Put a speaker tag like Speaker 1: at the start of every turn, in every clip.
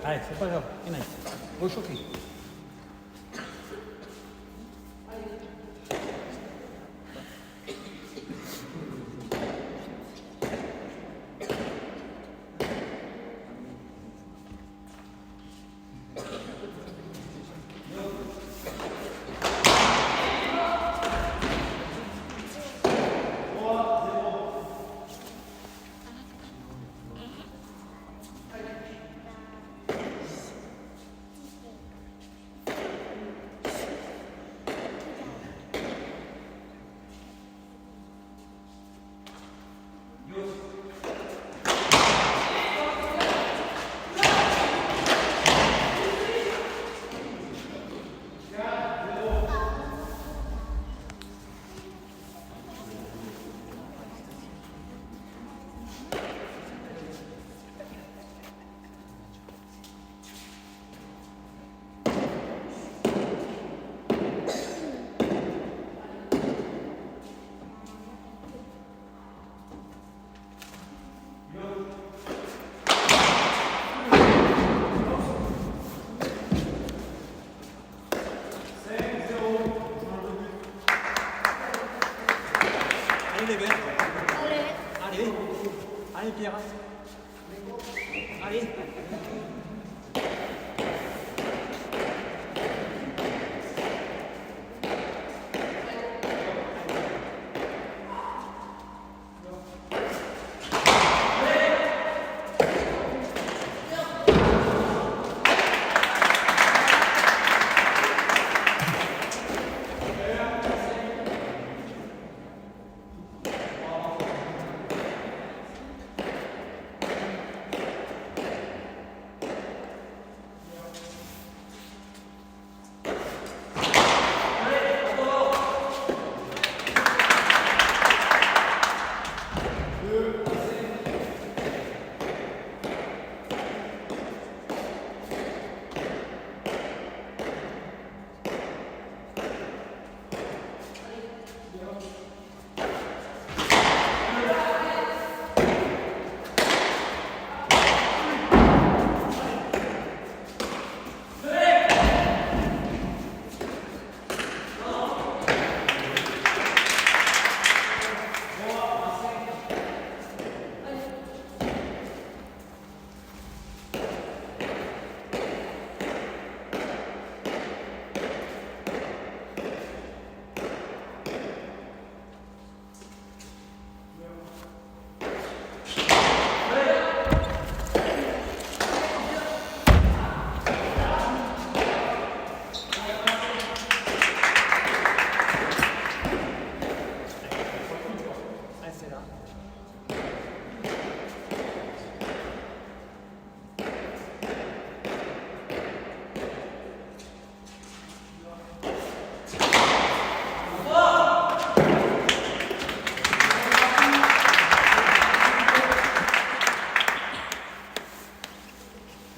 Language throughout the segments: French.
Speaker 1: Allez, c'est pas grave, il y en a. Rechauffer. Allez les verts. Allez. Allez Pierre. Allez.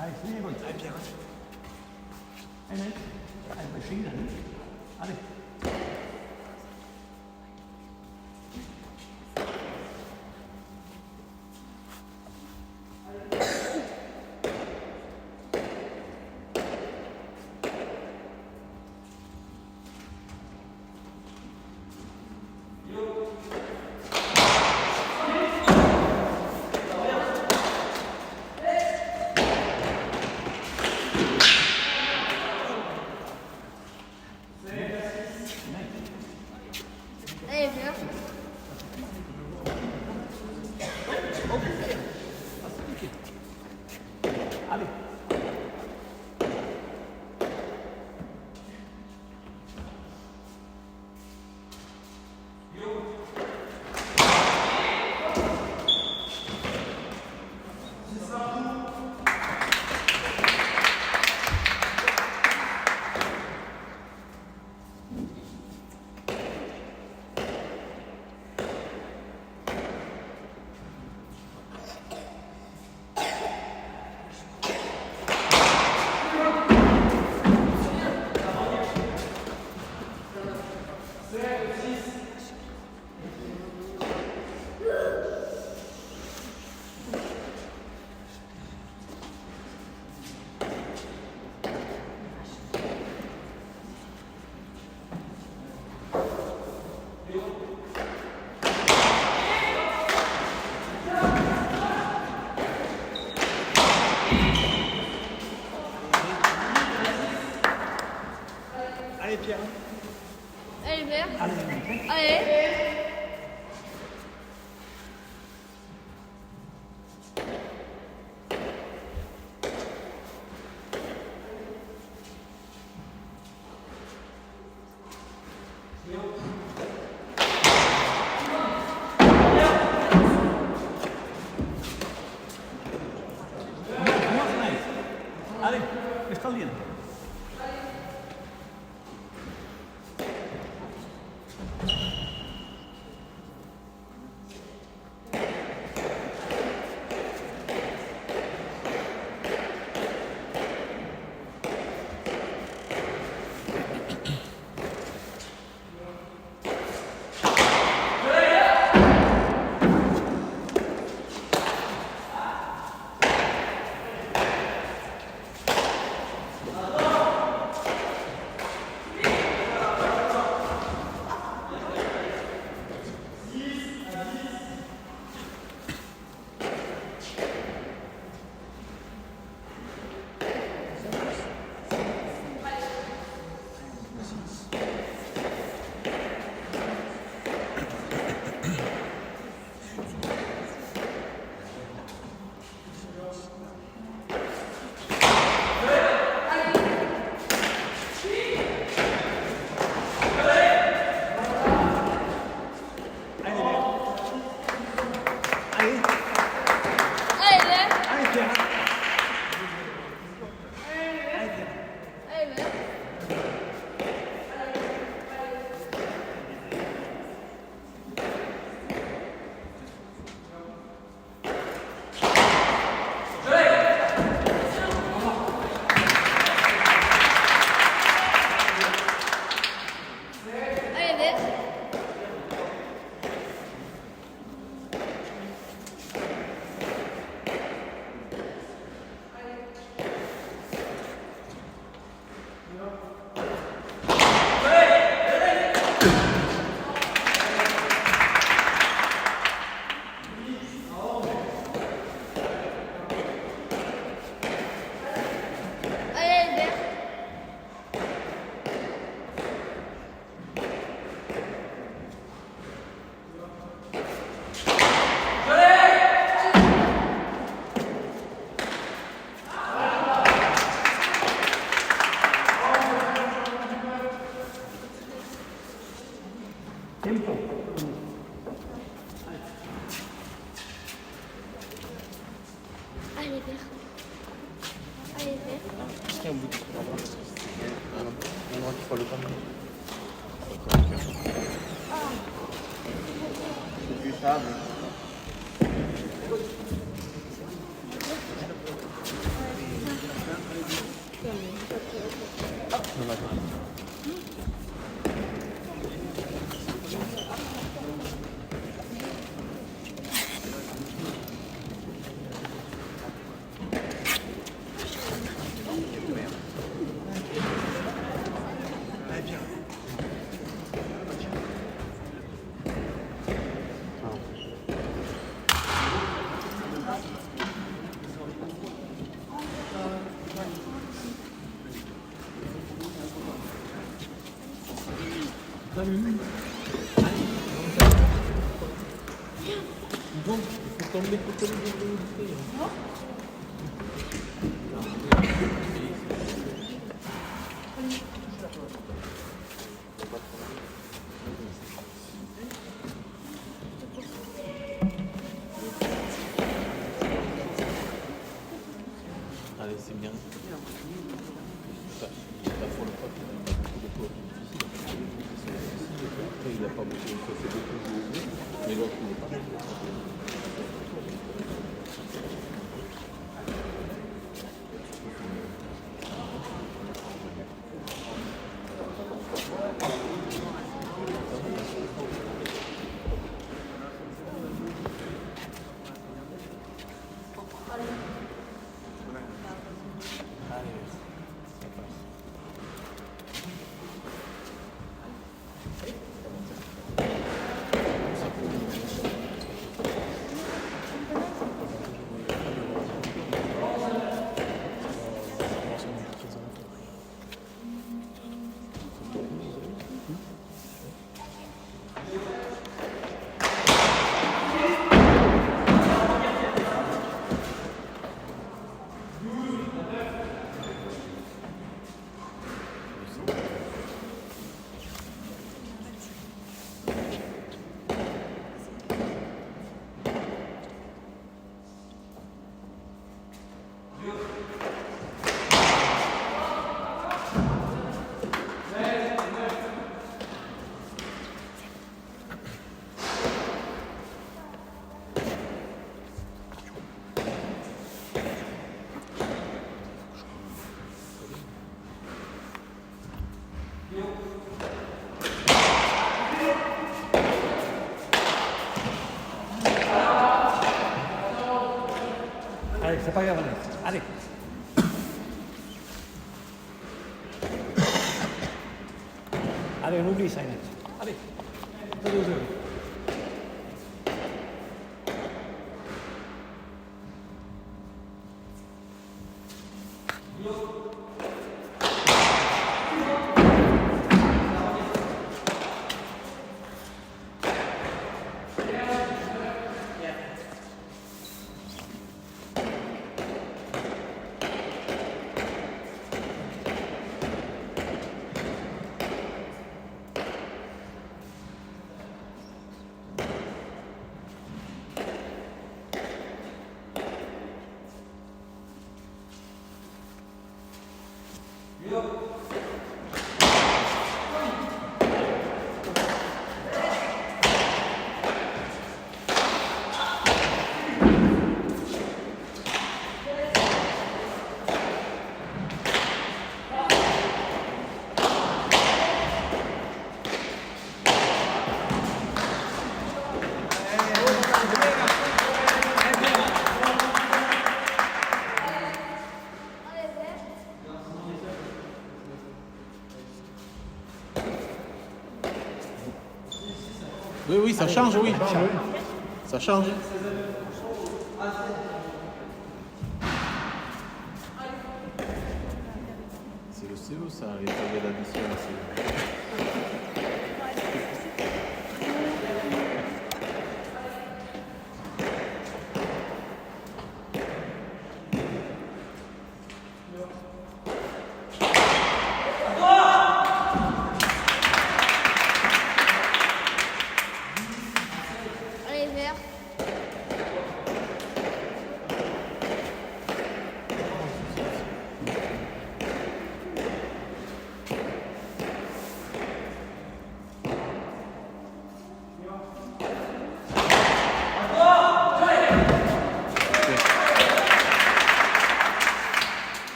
Speaker 1: Allez, c'est bien, allez Pierre. Allez, allez, je allez. Allez. Allez.
Speaker 2: vert. Allez, vert.
Speaker 3: Tiens, au bout de l'endroit qu'il faut le prendre. C'est du sable.
Speaker 1: Donc, il faut tomber côté de l'autre. Allez, c'est bien. Après, il n'a pas beaucoup, ça fait beaucoup de jouer, mais l'autre, il n'est pas. Allez, c'est pas grave, allez. Allez, on oublie ça, Inès. Allez, 2-2.
Speaker 3: Oui, oui, ça change, oui. Ça change. C'est le CO, ça, les tables d'addition.
Speaker 2: Allez, vert.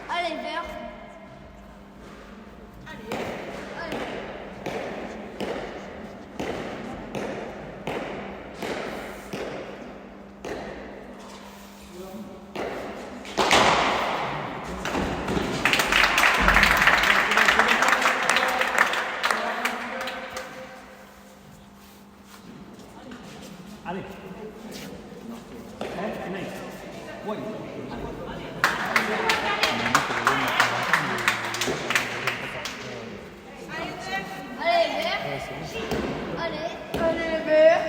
Speaker 2: Allez, vert. Allez.
Speaker 1: Allez. Allez. Oui.
Speaker 2: Allez, vert. Allez. Allez, vert.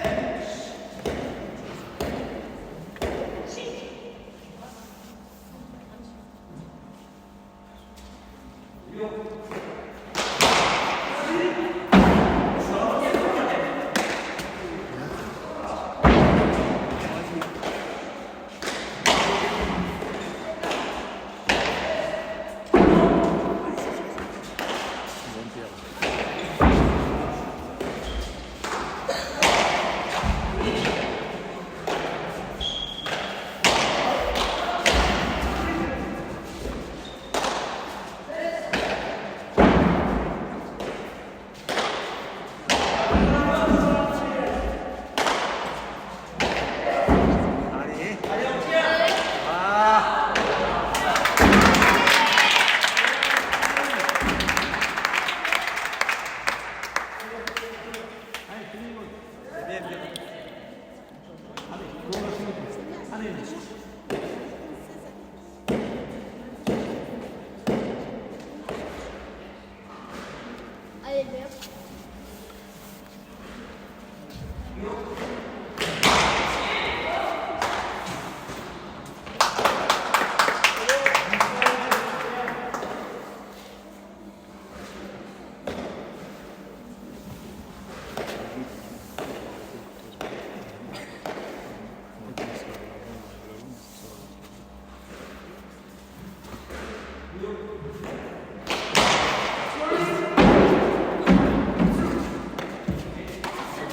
Speaker 2: Allez, vert.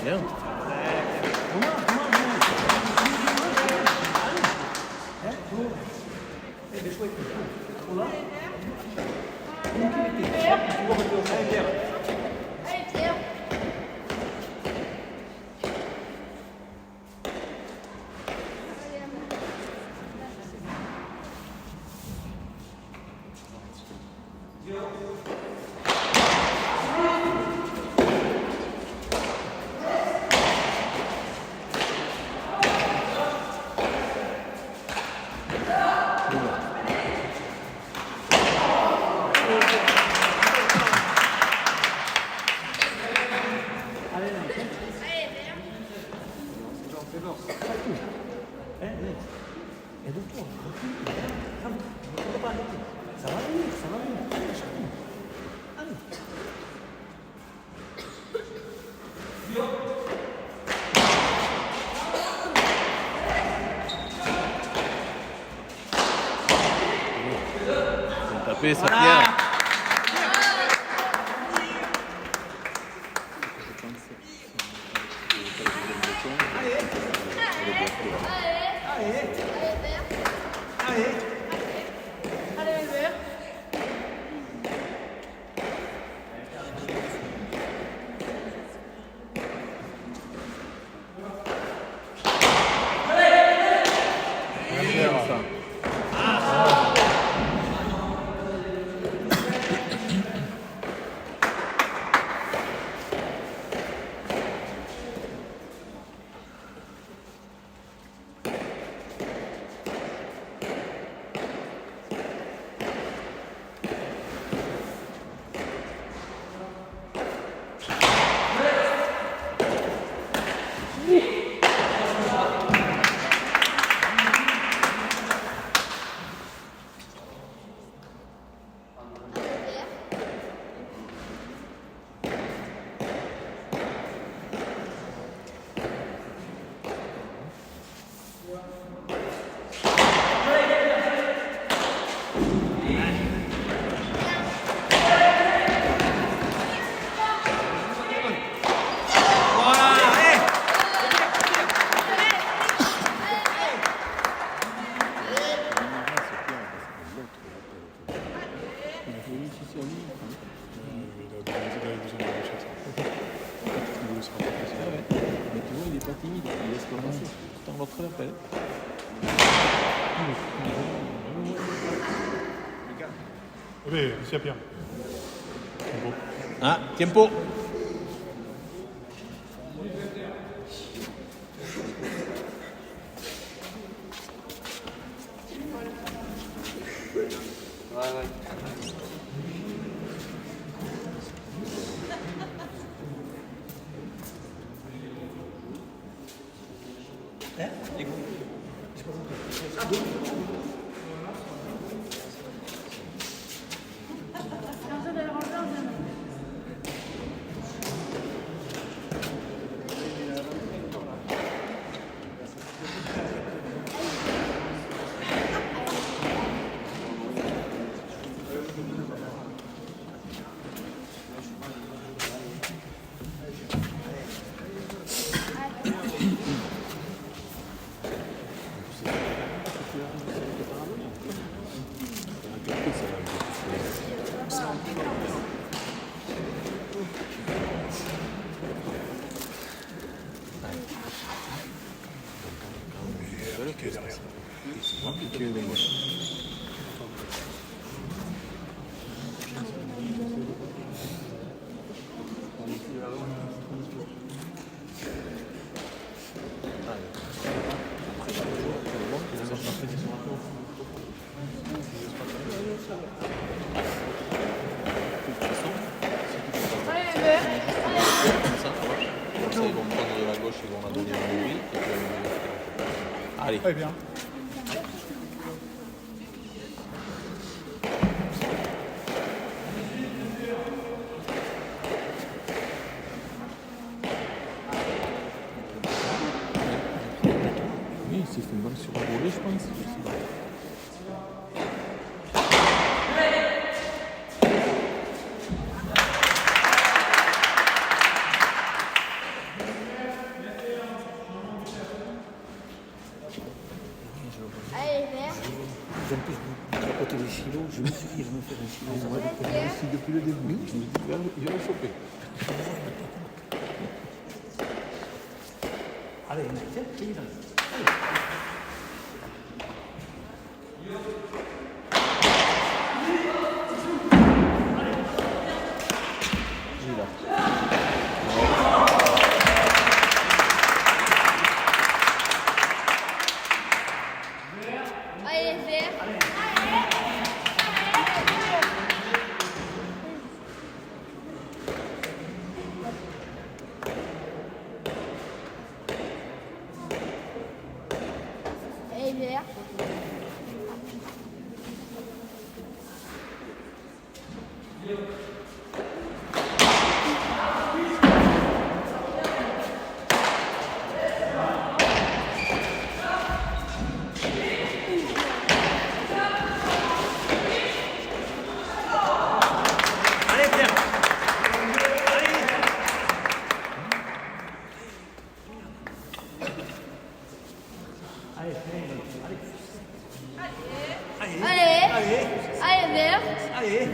Speaker 3: Bien.
Speaker 2: Allez, vert.
Speaker 1: Allez, Nike.
Speaker 2: Allez, vert.
Speaker 1: Aide-toi. Calme. Ne faut pas arrêter. Ça va venir, ça va venir. Allez, chacun. Allez.
Speaker 3: Taper sa pierre.
Speaker 2: Allez, vert.
Speaker 1: Allez.
Speaker 2: Allez, vert.
Speaker 4: Vabbè, sia piano.
Speaker 3: Ah, tiempo.
Speaker 2: Allez, vert.
Speaker 3: Ça, ils vont prendre de la gauche, ils vont la donner à lui. Et puis, allez.
Speaker 4: Très bien.
Speaker 3: Oui, il s'est fait une balle sur un volet, je pense.
Speaker 2: Allez, vert.
Speaker 1: J'aime plus à côté des silos, je me suis dit, je vais me faire un silo.
Speaker 2: Allez, vert.
Speaker 3: Si depuis le début, je me dis, il va le choper.
Speaker 1: Allez, tiens, tiens,
Speaker 2: Allez, vert. Allez, vert.
Speaker 1: allez, Pierre. Allez, allez,
Speaker 2: Allez.
Speaker 1: allez,
Speaker 2: Allez, vert.
Speaker 1: allez.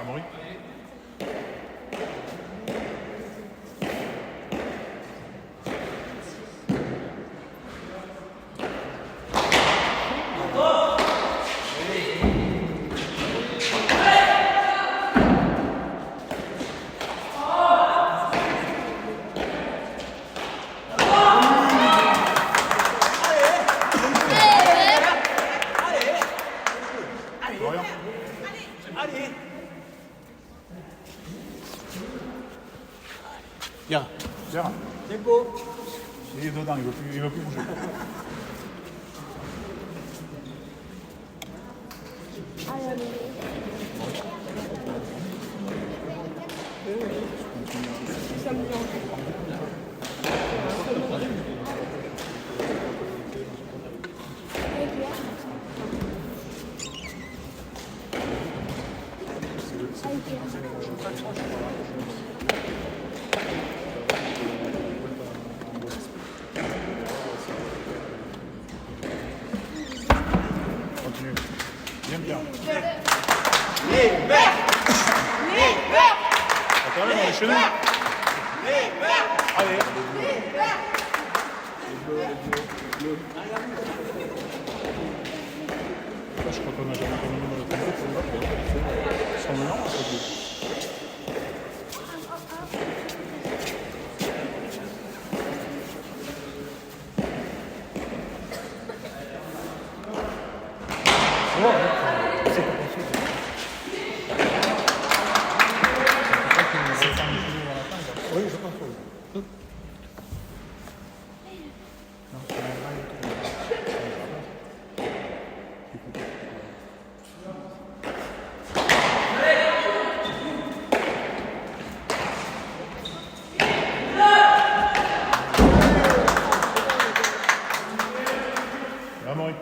Speaker 4: Amaury. Florian.
Speaker 1: Bien.
Speaker 4: Pierre.
Speaker 1: Tempo.
Speaker 4: Il est dedans, il veut plus bouger. Continue. Bien, Pierre. Attends, on est chez nous. Allez. Je crois qu'on a jamais terminé dans le tempo pour le match. Ils sont lents,
Speaker 1: Oui, je pense. Oui.
Speaker 4: Amaury.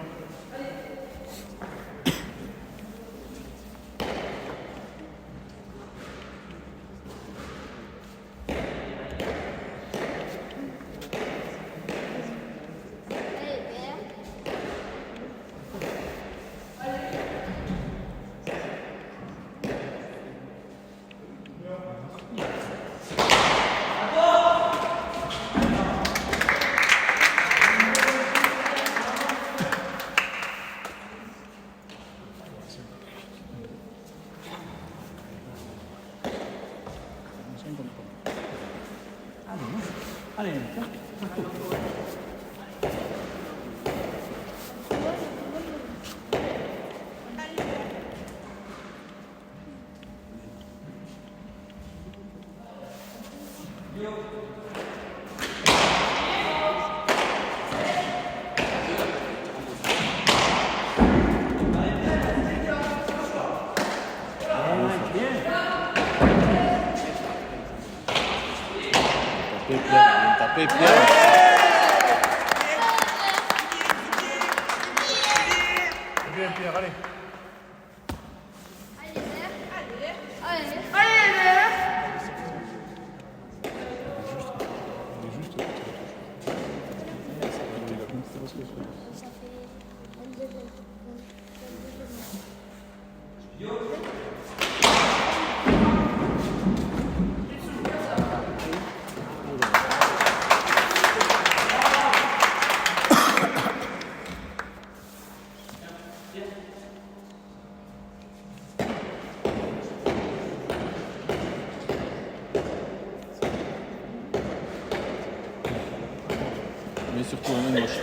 Speaker 1: Allez,
Speaker 3: Tapez Pierre.
Speaker 4: Bien, Pierre, allez.
Speaker 3: Mais surtout la main gauche.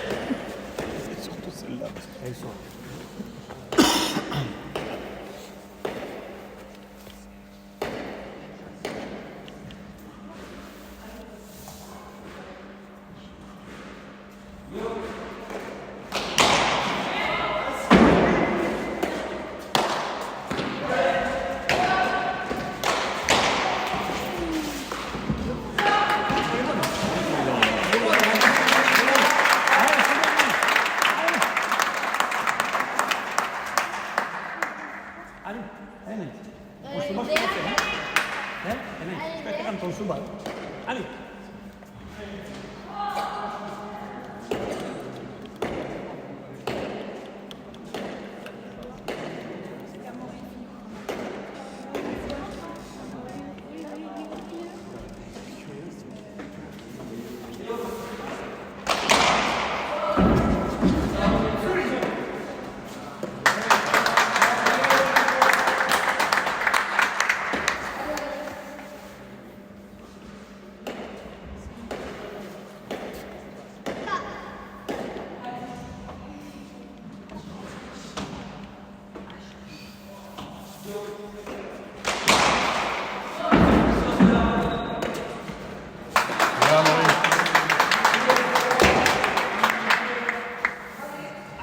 Speaker 4: celle-là.
Speaker 1: Elles sont. Allez, allez. On se marche comme ça. Hein? Allez, fais comme ton souba. Allez.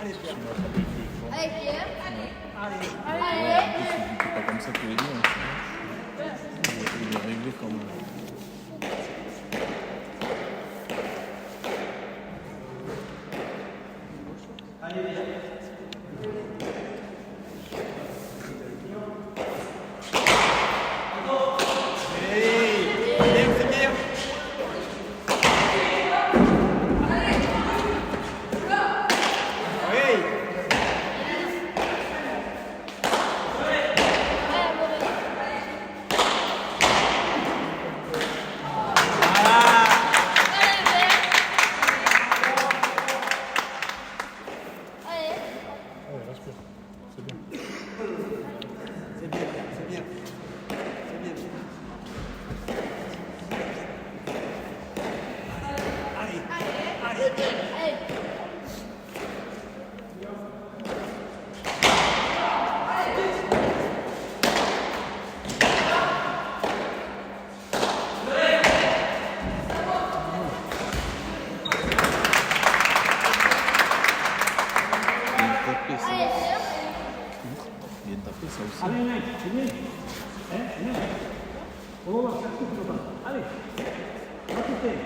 Speaker 2: Allez, Pierre.
Speaker 1: Allez.
Speaker 2: Allez.
Speaker 3: C'est pas comme ça tous les deux. Hein. Il est réglé comme.
Speaker 4: Ouais, respire. C'est bien.
Speaker 1: C'est bien, c'est bien. C'est bien. Allez. Allez.
Speaker 2: Allez. Allez, Pierre.
Speaker 3: Il vient de taper ça aussi.
Speaker 1: Allez, mec, c'est bien. Hein, mec. On va voir, ça coupe le temps. Allez. Va couper.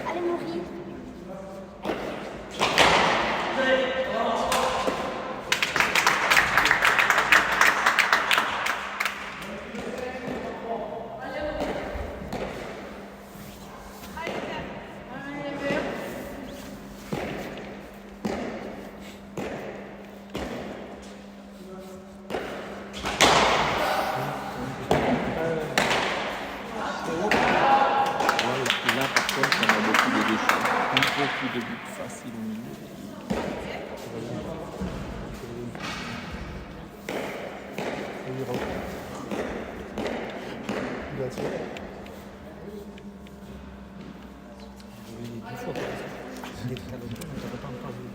Speaker 2: Allez, Maurice.
Speaker 3: Là, par contre, on a beaucoup de déchets. Beaucoup de buts faciles au milieu.
Speaker 4: Il ira. Il a tiré.
Speaker 1: Des fois, on n'avait pas encore vu.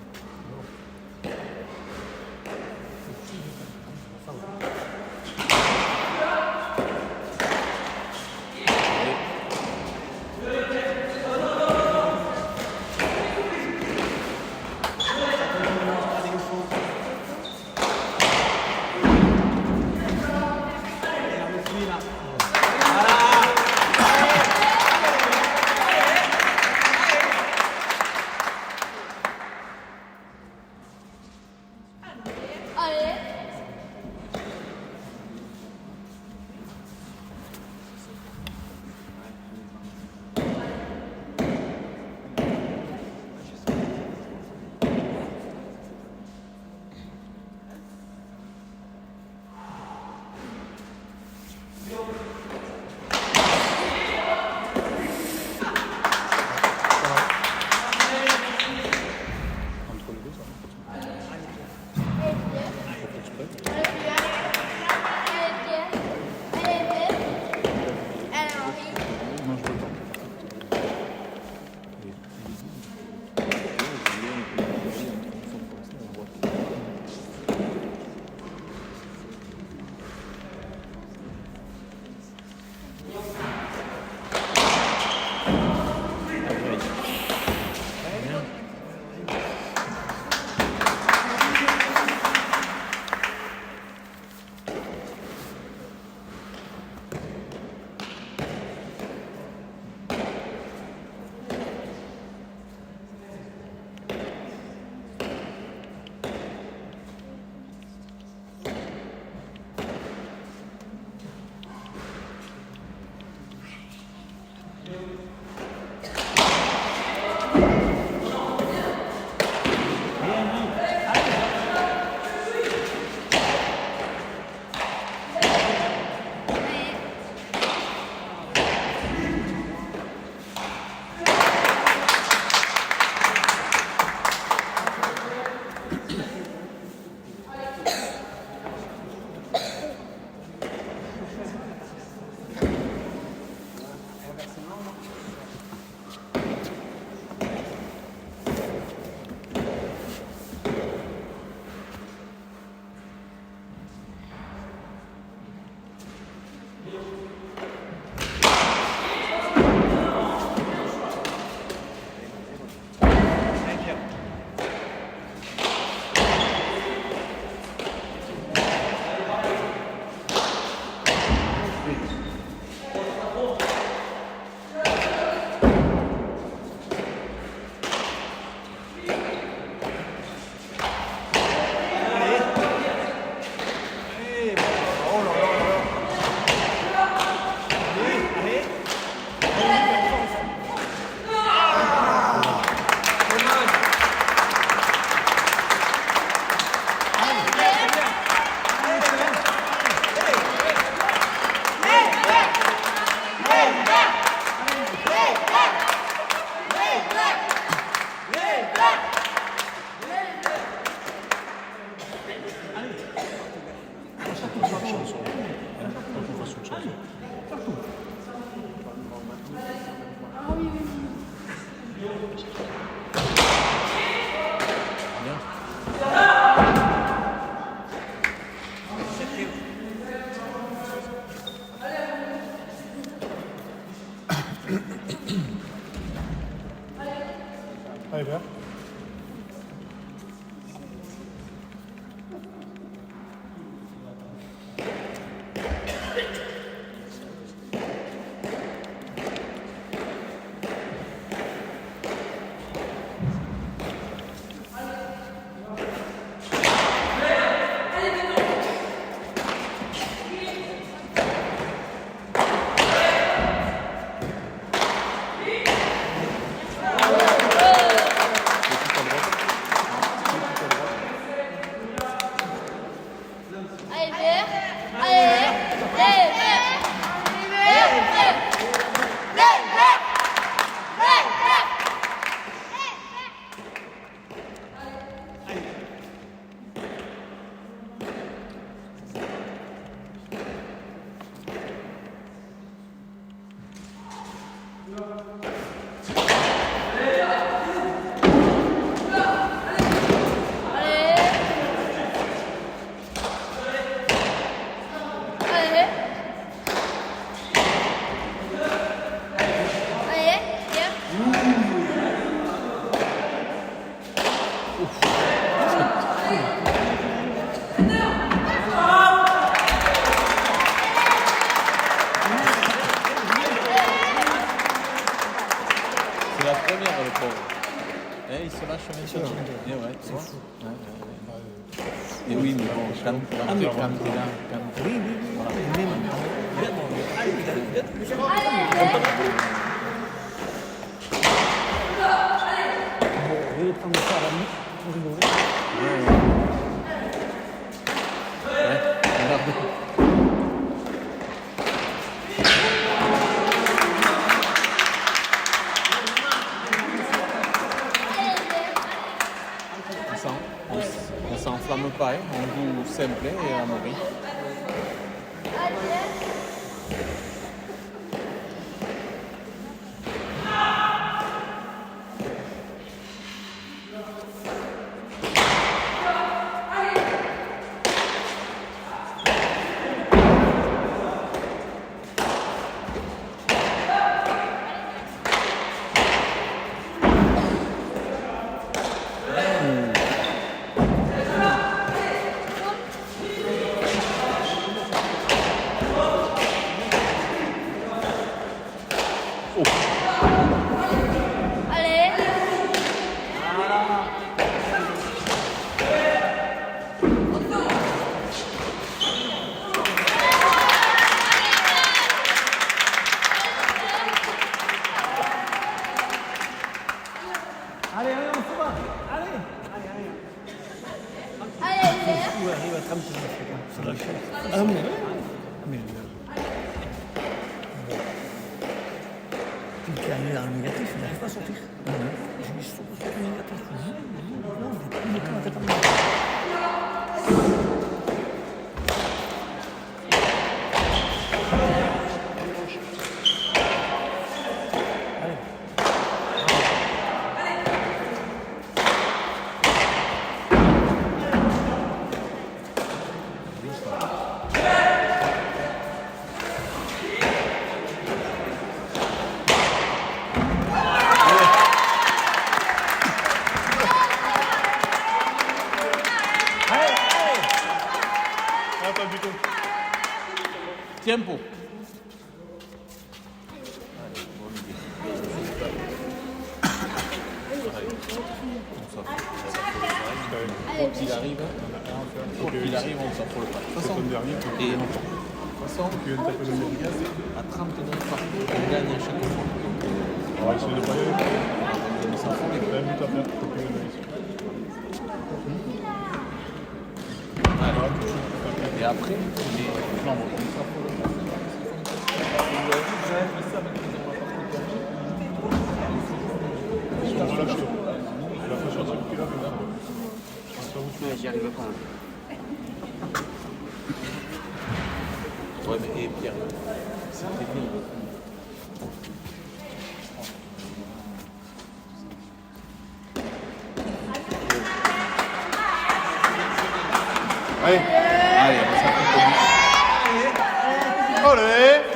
Speaker 3: Bien.
Speaker 4: Allez, viens.
Speaker 2: Allez, vert. Allez, vert.
Speaker 3: C'est la première, le pauvre. Il se lâche maintenant. Eh ouais, tu vois. Et oui, mais bon, quand t'es là,
Speaker 1: Oui, oui, oui.
Speaker 3: voilà.
Speaker 1: Je vais prendre ça à la nuit pour rigoler.
Speaker 3: Ouais, regarde. On s'enflamme pas, hein. On joue simple et amoureux.
Speaker 2: Allez.
Speaker 1: Allez, allez, on se va. Allez. Allez, allez.
Speaker 2: Allez, vert.
Speaker 1: Où arrive à 30 minutes. Ah, mais il est allé dans le négatif, il n'arrive pas à sortir. Je lui saute sur le négatif. Non, il est plus la tête en bas. Allez.
Speaker 3: Tiempo. Qu'il arrive, on s'affole pas. De toute façon, et de toute façon, à 39 partout, on gagne à chaque fois.
Speaker 4: On va essayer de pas y aller.
Speaker 3: On s'affole
Speaker 4: Il y a un but à faire.
Speaker 3: Allez. Et après, non, on s'affole pas.
Speaker 4: Ils sont relâchés. Il a fait sortir le pilote.
Speaker 5: J'y arrive pas.
Speaker 3: Ouais, mais et Pierre, c'est technique.
Speaker 4: Allez.
Speaker 3: Allez, on va s'appeler.
Speaker 4: Allez.